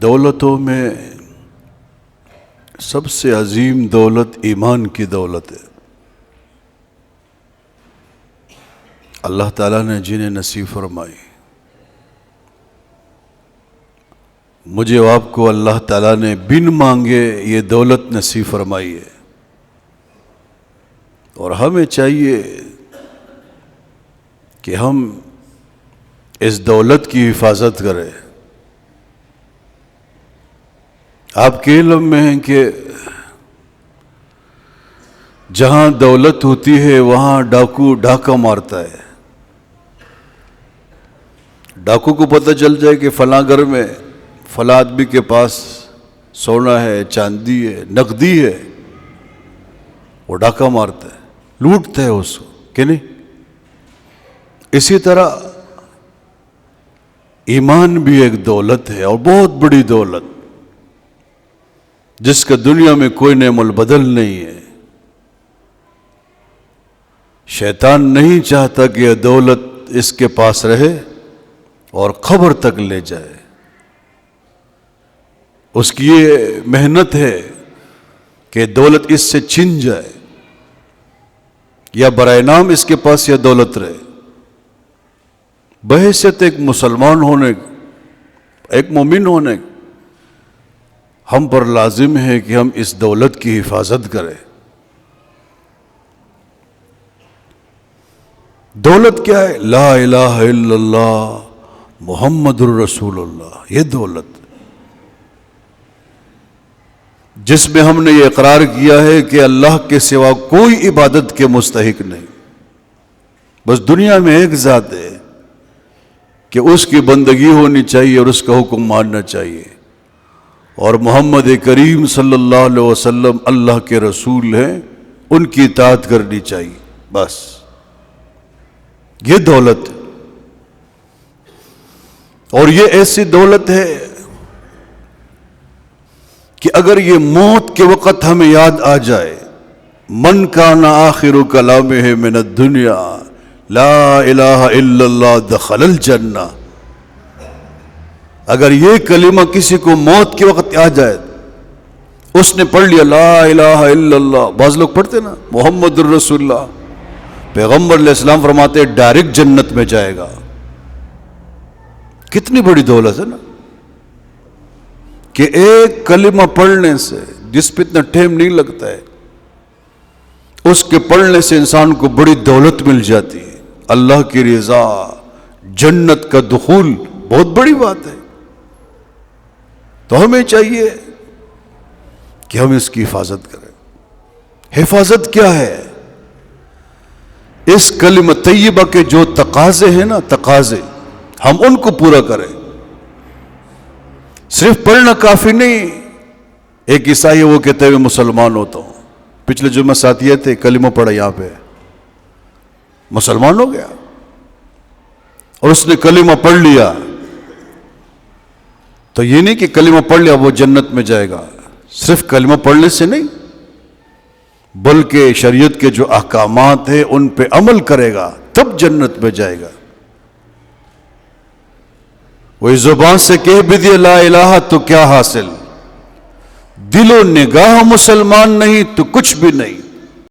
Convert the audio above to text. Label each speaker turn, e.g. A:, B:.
A: دولتوں میں سب سے عظیم دولت ایمان کی دولت ہے۔ اللہ تعالیٰ نے جنہیں نصیب فرمائی، مجھے و آپ کو اللہ تعالیٰ نے بن مانگے یہ دولت نصیب فرمائی ہے، اور ہمیں چاہیے کہ ہم اس دولت کی حفاظت کریں۔ آپ کے علم میں ہیں کہ جہاں دولت ہوتی ہے وہاں ڈاکو ڈاکہ مارتا ہے۔ ڈاکو کو پتہ چل جائے کہ فلاں گھر میں فلاں آدمی کے پاس سونا ہے، چاندی ہے، نقدی ہے، وہ ڈاکہ مارتا ہے، لوٹتا ہے اس کو، کہ نہیں؟ اسی طرح ایمان بھی ایک دولت ہے، اور بہت بڑی دولت، جس کا دنیا میں کوئی نعم البدل نہیں ہے۔ شیطان نہیں چاہتا کہ یہ دولت اس کے پاس رہے اور قبر تک لے جائے۔ اس کی یہ محنت ہے کہ دولت اس سے چھن جائے، یا برائے نام اس کے پاس یہ دولت رہے۔ بحیثیت ایک مسلمان ہونے، ایک مومن ہونے، ہم پر لازم ہے کہ ہم اس دولت کی حفاظت کریں۔ دولت کیا ہے؟ لا الہ الا اللہ محمد الرسول اللہ، یہ دولت جس میں ہم نے یہ اقرار کیا ہے کہ اللہ کے سوا کوئی عبادت کے مستحق نہیں، بس دنیا میں ایک ذات ہے کہ اس کی بندگی ہونی چاہیے اور اس کا حکم ماننا چاہیے، اور محمد کریم صلی اللہ علیہ وسلم اللہ کے رسول ہیں، ان کی اطاعت کرنی چاہیے، بس یہ دولت ہے۔ اور یہ ایسی دولت ہے کہ اگر یہ موت کے وقت ہمیں یاد آ جائے، من کان آخر کلامہ من الدنیا لا الہ الا اللہ دخل الجنہ، اگر یہ کلمہ کسی کو موت کے وقت آ جائے، اس نے پڑھ لیا لا الہ الا اللہ، بعض لوگ پڑھتے نا محمد الرسول اللہ، پیغمبر علیہ السلام فرماتے ڈائریکٹ جنت میں جائے گا۔ کتنی بڑی دولت ہے نا، کہ ایک کلمہ پڑھنے سے، جس پہ اتنا ٹائم نہیں لگتا ہے، اس کے پڑھنے سے انسان کو بڑی دولت مل جاتی ہے، اللہ کی رضا، جنت کا دخول، بہت بڑی بات ہے۔ تو ہمیں چاہیے کہ ہم اس کی حفاظت کریں۔ حفاظت کیا ہے؟ اس کلمہ طیبہ کے جو تقاضے ہیں نا، تقاضے، ہم ان کو پورا کریں۔ صرف پڑھنا کافی نہیں۔ ایک عیسائی وہ کہتے ہیں میں مسلمان ہوتا ہوں، پچھلے جمعہ ساتھی تھے، کلمہ پڑھا یہاں پہ، مسلمان ہو گیا، اور اس نے کلمہ پڑھ لیا، تو یہ نہیں کہ کلمہ پڑھ لیا وہ جنت میں جائے گا، صرف کلمہ پڑھنے سے نہیں، بلکہ شریعت کے جو احکامات ہیں ان پہ عمل کرے گا تب جنت میں جائے گا۔ وہی زبان سے کہہ بھی دیا لا الہ تو کیا حاصل، دل و نگاہ مسلمان نہیں تو کچھ بھی نہیں۔